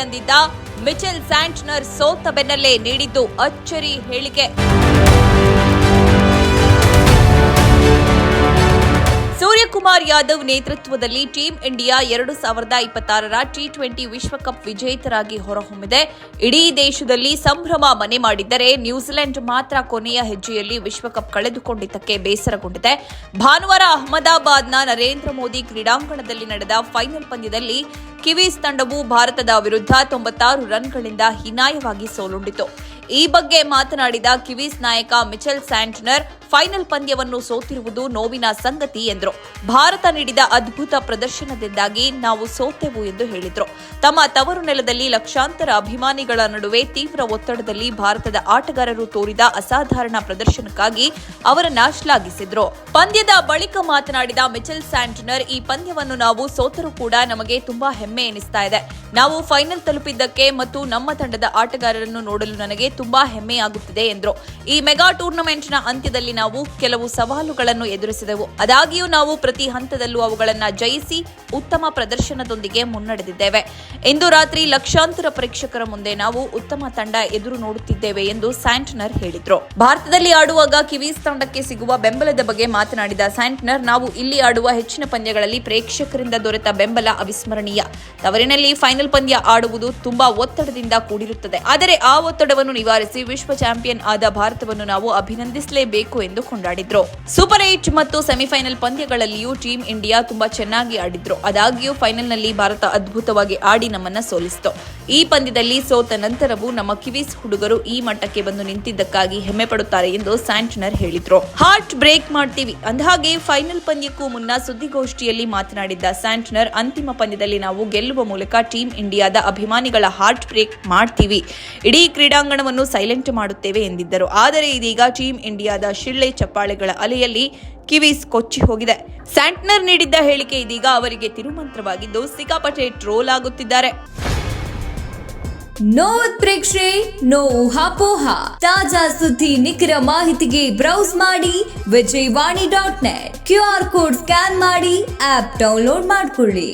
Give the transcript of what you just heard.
ಅಂದಿದ್ದ Mitchell Santner ಸೋತ ಬೆನ್ನಲ್ಲೇ ನೀಡಿದ್ದು ಅಚ್ಚರಿ ಹೇಳಿಕೆ. ಸೂರ್ಯಕುಮಾರ್ ಯಾದವ್ ನೇತೃತ್ವದಲ್ಲಿ ಟೀಂ ಇಂಡಿಯಾ 2026ರ ಟಿ20 ವಿಶ್ವಕಪ್ ವಿಜೇತರಾಗಿ ಹೊರಹೊಮ್ಮಿದೆ. ಇಡೀ ದೇಶದಲ್ಲಿ ಸಂಭ್ರಮ ಮನೆ ಮಾಡಿದ್ದರೆ ನ್ಯೂಜಿಲೆಂಡ್ ಮಾತ್ರ ಕೊನೆಯ ಹೆಜ್ಜೆಯಲ್ಲಿ ವಿಶ್ವಕಪ್ ಕಳೆದುಕೊಂಡಿದ್ದಕ್ಕೆ ಬೇಸರಗೊಂಡಿದೆ. ಭಾನುವಾರ ಅಹಮದಾಬಾದ್ನ ನರೇಂದ್ರ ಮೋದಿ ಕ್ರೀಡಾಂಗಣದಲ್ಲಿ ನಡೆದ ಫೈನಲ್ ಪಂದ್ಯದಲ್ಲಿ ಕಿವೀಸ್ ತಂಡವು ಭಾರತದ ವಿರುದ್ಧ 96 ರನ್ಗಳಿಂದ ಹೀನಾಯವಾಗಿ ಸೋಲುಂಡಿತು. ಈ ಬಗ್ಗೆ ಮಾತನಾಡಿದ ಕಿವೀಸ್ ನಾಯಕ ಮಿಚೆಲ್ ಸ್ಯಾಂಟ್ನರ್, ಫೈನಲ್ ಪಂದ್ಯವನ್ನು ಸೋತಿರುವುದು ನೋವಿನ ಸಂಗತಿ ಎಂದರು. ಭಾರತ ನೀಡಿದ ಅದ್ಭುತ ಪ್ರದರ್ಶನದಿಂದಾಗಿ ನಾವು ಸೋತೆವು ಎಂದು ಹೇಳಿದರು. ತಮ್ಮ ತವರು ನೆಲದಲ್ಲಿ ಲಕ್ಷಾಂತರ ಅಭಿಮಾನಿಗಳ ನಡುವೆ ತೀವ್ರ ಒತ್ತಡದಲ್ಲಿ ಭಾರತದ ಆಟಗಾರರು ತೋರಿದ ಅಸಾಧಾರಣ ಪ್ರದರ್ಶನಕ್ಕಾಗಿ ಅವರನ್ನ ಶ್ಲಾಘಿಸಿದರು. ಪಂದ್ಯದ ಬಳಿಕ ಮಾತನಾಡಿದ ಮಿಚೆಲ್ ಸ್ಯಾಂಟ್ನರ್, ಈ ಪಂದ್ಯವನ್ನು ನಾವು ಸೋತರೂ ಕೂಡ ನಮಗೆ ತುಂಬಾ ಹೆಮ್ಮೆ ಎನಿಸ್ತಾ ಇದೆ. ನಾವು ಫೈನಲ್ ತಲುಪಿದ್ದಕ್ಕೆ ಮತ್ತು ನಮ್ಮ ತಂಡದ ಆಟಗಾರರನ್ನು ನೋಡಲು ನನಗೆ ತುಂಬಾ ಹೆಮ್ಮೆಯಾಗುತ್ತಿದೆ ಎಂದರು. ಈ ಮೆಗಾ ಟೂರ್ನಮೆಂಟ್ನ ಅಂತ್ಯದಲ್ಲಿ ನಾವು ಕೆಲವು ಸವಾಲುಗಳನ್ನು ಎದುರಿಸಿದೆವು. ಆದಾಗ್ಯೂ ನಾವು ಪ್ರತಿ ಹಂತದಲ್ಲೂ ಅವುಗಳನ್ನು ಜಯಿಸಿ ಉತ್ತಮ ಪ್ರದರ್ಶನದೊಂದಿಗೆ ಮುನ್ನಡೆದಿದ್ದೇವೆ. ಇಂದು ರಾತ್ರಿ ಲಕ್ಷಾಂತರ ಪ್ರೇಕ್ಷಕರ ಮುಂದೆ ನಾವು ಉತ್ತಮ ತಂಡ ಎದುರು ನೋಡುತ್ತಿದ್ದೇವೆ ಎಂದು ಸ್ಯಾಂಟ್ನರ್ ಹೇಳಿದರು. ಭಾರತದಲ್ಲಿ ಆಡುವಾಗ ಕಿವೀಸ್ ತಂಡಕ್ಕೆ ಸಿಗುವ ಬೆಂಬಲದ ಬಗ್ಗೆ ಮಾತನಾಡಿದ ಸ್ಯಾಂಟ್ನರ್, ನಾವು ಇಲ್ಲಿ ಆಡುವ ಹೆಚ್ಚಿನ ಪಂದ್ಯಗಳಲ್ಲಿ ಪ್ರೇಕ್ಷಕರಿಂದ ದೊರೆತ ಬೆಂಬಲ ಅವಿಸ್ಮರಣೀಯ. ತವರಿನಲ್ಲಿ ಫೈನಲ್ ಪಂದ್ಯ ಆಡುವುದು ತುಂಬಾ ಒತ್ತಡದಿಂದ ಕೂಡಿರುತ್ತದೆ. ಆದರೆ ಆ ಒತ್ತಡವನ್ನು ನಿವಾರಿಸಿ ವಿಶ್ವ ಚಾಂಪಿಯನ್ ಆದ ಭಾರತವನ್ನು ನಾವು ಅಭಿನಂದಿಸಲೇಬೇಕು ಎಂದು ಕೊಂಡಾಡಿದ್ರು. ಸೂಪರ್ 8 ಮತ್ತು ಸೆಮಿಫೈನಲ್ ಪಂದ್ಯಗಳಲ್ಲಿಯೂ ಟೀಂ ಇಂಡಿಯಾ ತುಂಬಾ ಚೆನ್ನಾಗಿ ಆಡಿದ್ರು. ಆದಾಗ್ಯೂ ಫೈನಲ್ನಲ್ಲಿ ಭಾರತ ಅದ್ಭುತವಾಗಿ ಆಡಿ ನಮ್ಮನ್ನ ಸೋಲಿಸಿತು. ಈ ಪಂದ್ಯದಲ್ಲಿ ಸೋತ ನಂತರವೂ ನಮ್ಮ ಕಿವೀಸ್ ಹುಡುಗರು ಈ ಮಟ್ಟಕ್ಕೆ ಬಂದು ನಿಂತಿದ್ದಕ್ಕಾಗಿ ಹೆಮ್ಮೆ ಪಡುತ್ತಾರೆ ಎಂದು ಸ್ಯಾಂಟ್ನರ್ ಹೇಳಿದ್ರು. ಹಾರ್ಟ್ ಬ್ರೇಕ್ ಮಾಡ್ತೀವಿ. ಅಂದಹಾಗೆ ಫೈನಲ್ ಪಂದ್ಯಕ್ಕೂ ಮುನ್ನ ಸುದ್ದಿಗೋಷ್ಠಿಯಲ್ಲಿ ಮಾತನಾಡಿದ್ದ ಸ್ಯಾಂಟ್ನರ್, ಅಂತಿಮ ಪಂದ್ಯದಲ್ಲಿ ನಾವು ಗೆಲ್ಲುವ ಮೂಲಕ ಟೀಂ ಇಂಡಿಯಾದ ಅಭಿಮಾನಿಗಳ ಹಾರ್ಟ್ ಬ್ರೇಕ್ ಮಾಡ್ತೀವಿ. ಇಡೀ ಕ್ರೀಡಾಂಗಣವನ್ನು ಸೈಲೆಂಟ್ ಮಾಡುತ್ತೇವೆ ಎಂದಿದ್ದರು. ಆದರೆ ಇದೀಗ ಟೀಂ ಇಂಡಿಯಾದ ಶಿಳ್ಳೆ ಚಪ್ಪಾಳೆಗಳ ಅಲೆಯಲ್ಲಿ ಕಿವೀಸ್ ಕೊಚ್ಚಿ ಹೋಗಿದೆ. ಸ್ಯಾಂಟ್ನರ್ ನೀಡಿದ್ದ ಹೇಳಿಕೆ ಇದೀಗ ಅವರಿಗೆ ತಿರುಮಂತ್ರವಾಗಿದ್ದು ಸಿಕ್ಕಾಪಟ್ಟೆ ಟ್ರೋಲ್ ಆಗುತ್ತಿದ್ದಾರೆ. ನೋ ಪ್ರೇಕ್ಷೆ, ನೋ ಊಹಾಪೋಹ. ತಾಜಾ ಸುದ್ದಿ ನಿಖರ ಮಾಹಿತಿಗೆ ಬ್ರೌಸ್ ಮಾಡಿ ವಿಜಯವಾಣಿ.net. QR ಕೋಡ್ ಸ್ಕ್ಯಾನ್ ಮಾಡಿ ಆಪ್ ಡೌನ್ಲೋಡ್ ಮಾಡಿಕೊಳ್ಳಿ.